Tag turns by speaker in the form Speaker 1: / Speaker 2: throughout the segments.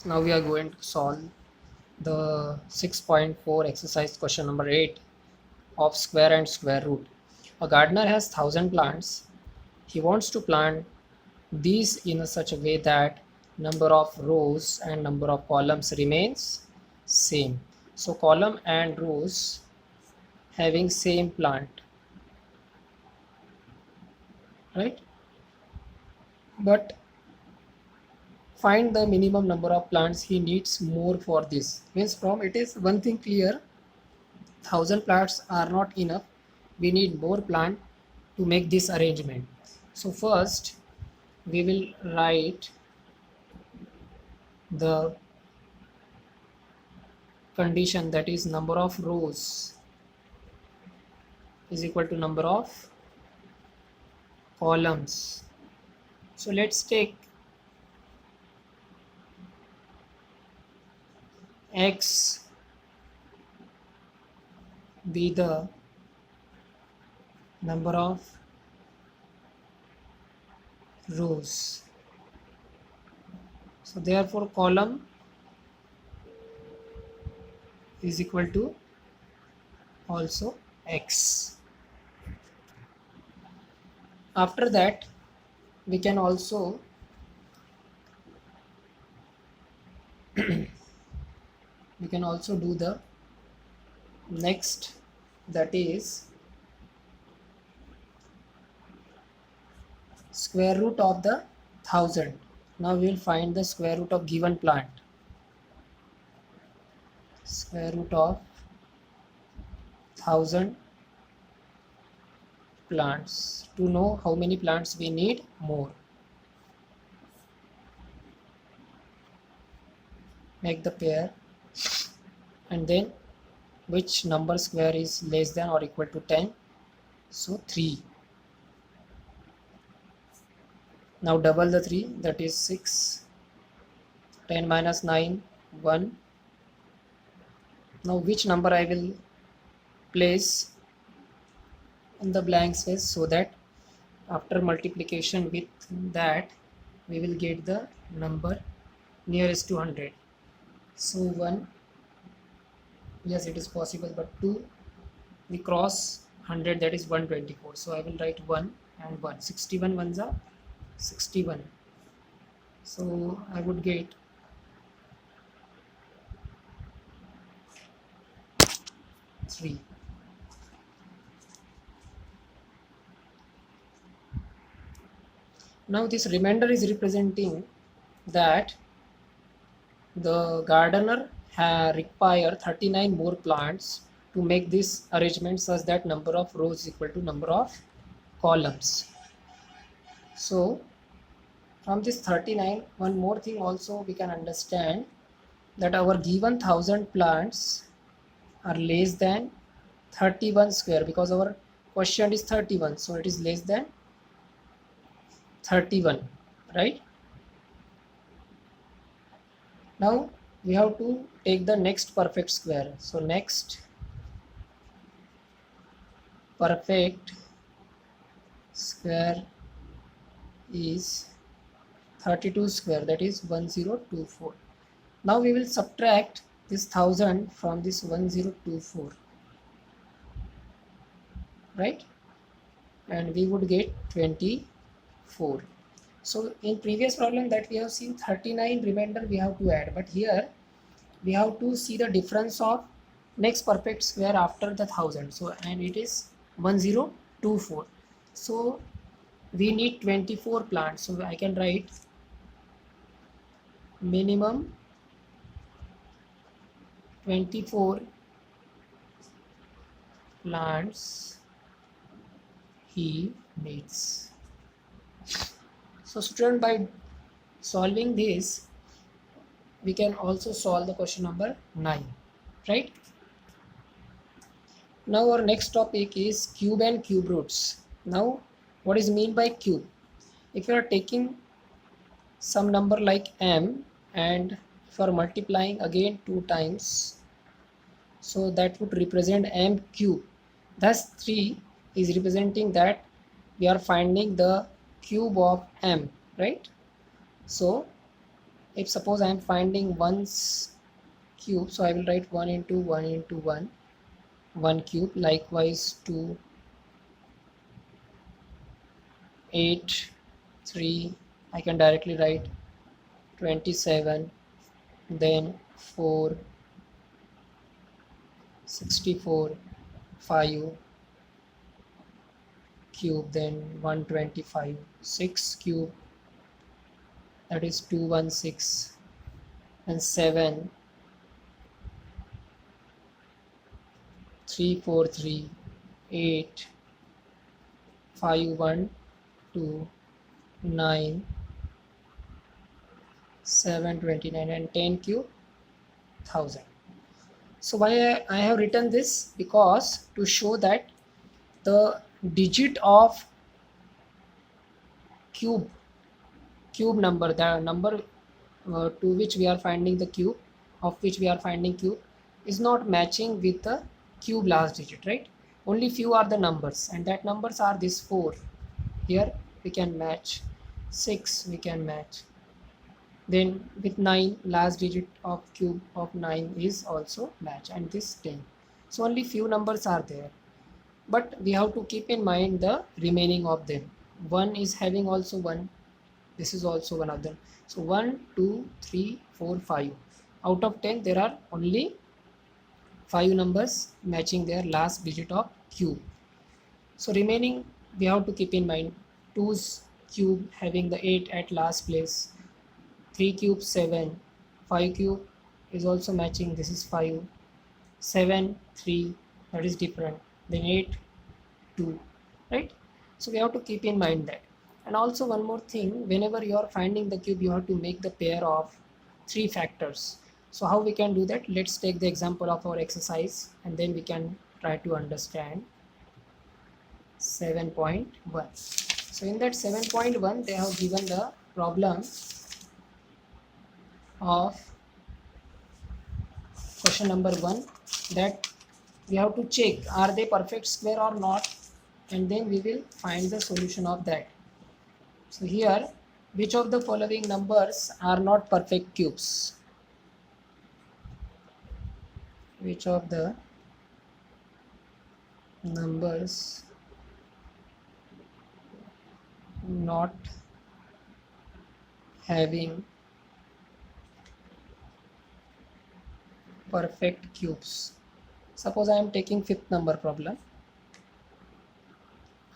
Speaker 1: Now we are going to solve the 6.4 exercise question number 8 of square and square root. A gardener has 1000 plants. He wants to plant these in such a way that number of rows and number of columns remains same. So column and rows having same plant, right? But find the minimum number of plants he needs more for this. Means from it is one thing clear, 1000 plants are not enough. We need more plant to make this arrangement. So first we will write the condition, that is number of rows is equal to number of columns. So let's take x be the number of rows. So therefore column is equal to also x. After that we can also do the next, that is square root of the 1000. Now we will find the square root of given plant. Square root of 1000 plants to know how many plants we need more. Make the pair and then which number square is less than or equal to 10. So 3. Now double the 3, that is 6. 10 minus 9, 1. Now which number I will place in the blank space, so that after multiplication with that we will get the number nearest to 100. So 1, yes it is possible, but 2 we cross 100, that is 124. So I will write 1 and 1. 61 ones are 61. So I would get 3. Now this remainder is representing that the gardener require 39 more plants to make this arrangement such that number of rows is equal to number of columns. So from this 39, one more thing also we can understand, that our given 1000 plants are less than 31 square, because our question is 31, so it is less than 31, right? Now we have to take the next perfect square. So next perfect square is 32 square, that is 1024. Now we will subtract this 1000 from this 1024, right? And we would get 24. So in previous problem that we have seen 39 remainder we have to add, but here we have to see the difference of next perfect square after the 1000. So and it is 1024. So we need 24 plants. So I can write minimum 24 plants he needs. So student, by solving this we can also solve the question number 9, right? Now our next topic is cube and cube roots. Now what is mean by cube? If you are taking some number like m and if you are multiplying again 2 times, so that would represent m cube. Thus 3 is representing that we are finding the cube of m, right? So if suppose I am finding 1's cube, so I will write 1 into 1 into 1, 1 cube. Likewise 2, 8, 3, I can directly write 27, then 4, 64, 5 cube, then 125, 6 cube, that is 216, and 7, 343, 8, 5, 1, 2, 9, 7, 29, and 10 cube, 1000. So why I have written this? Because to show that the digit of cube number, the number to which we are finding the cube, of which we are finding cube, is not matching with the cube last digit, right? Only few are the numbers, and that numbers are this 4. Here we can match, 6 we can match, then with 9 last digit of cube of 9 is also match, and this 10. So only few numbers are there, but we have to keep in mind the remaining of them. 1 is having also 1, this is also one of them. So 1, 2, 3, 4, 5. Out of 10 there are only 5 numbers matching their last digit of cube. So remaining we have to keep in mind 2's cube having the 8 at last place, 3 cube 7, 5 cube is also matching, this is 5, 7 3, that is different, then 8 2, right? So we have to keep in mind that. And also one more thing, whenever you are finding the cube, you have to make the pair of 3 factors. So how we can do that? Let's take the example of our exercise, and then we can try to understand 7.1. So in that 7.1 they have given the problem of question number 1, that we have to check are they perfect square or not, and then we will find the solution of that. So here, which of the following numbers are not perfect cubes? Which of the numbers not having perfect cubes? Suppose I am taking fifth number problem,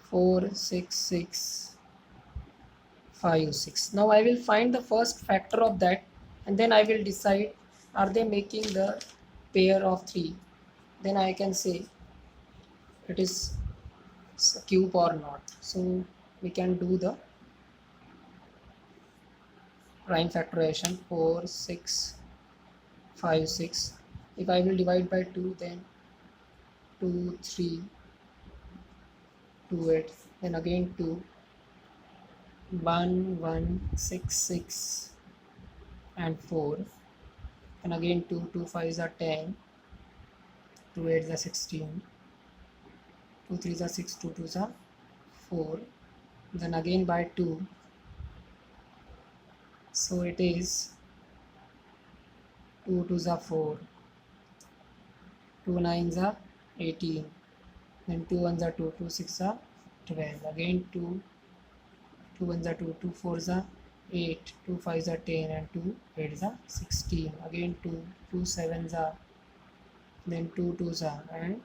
Speaker 1: 4, 6, 6, 5, 6. Now I will find the first factor of that, and then I will decide are they making the pair of 3. Then I can say it is a cube or not. So we can do the prime factorization, 4, 6, 5, 6. If I will divide by 2, then 2, 3, 2, 8, then again 2, 1, 1, 6, 6, and 4, and again 2, 2 5s are 10, 2 8s are 16, 2 3s are 6, 2 2s are 4, then again by 2, so it is 2 2s are 4, 2 9s are 18, then 2 1s are 2, 2 6 are 12, again 2 2 1s are 2, 2 4s are 8, 2 5s are 10, and 2 8s are 16, again 2 2 7s are, then 2 2s are, and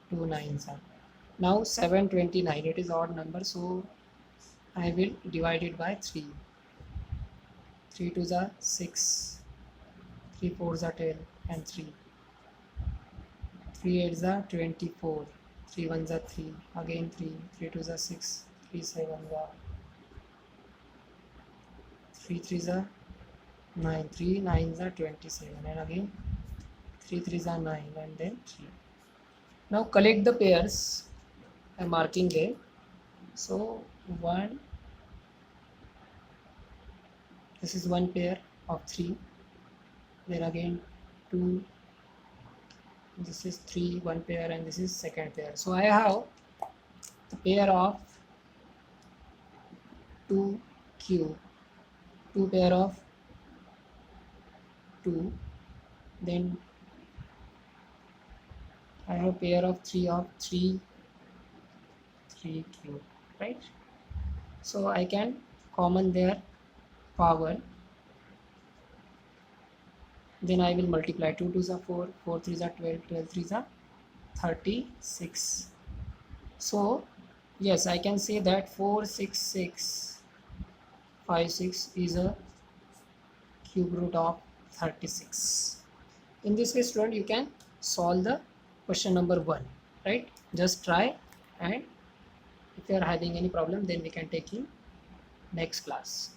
Speaker 1: 2 9s are. Now 729, it is odd number, so I will divide it by 3. 3 2s are 6, 3 4s are 10, and 3. 3 8s are 24, 3 1s are 3, again 3, 3 2s are 6, 3 7s are 3 3s are 9, 3 9s are 27, and again 3 3s are 9, and then 3. Now collect the pairs. I am marking there. So 1, this is one pair of 3, then again 2, this is 3, one pair, and this is second pair. So I have the pair of 2 cube, 2 pair of 2, then I have pair of 3 cube, right? So I can common their power, then I will multiply. 2 2s are 4, 4 3s are 12, 12 3s are 36. So yes, I can say that 46656 is a cube root of 36. In this way, student, you can solve the question number 1, right? Just try, and if you are having any problem, then we can take in next class.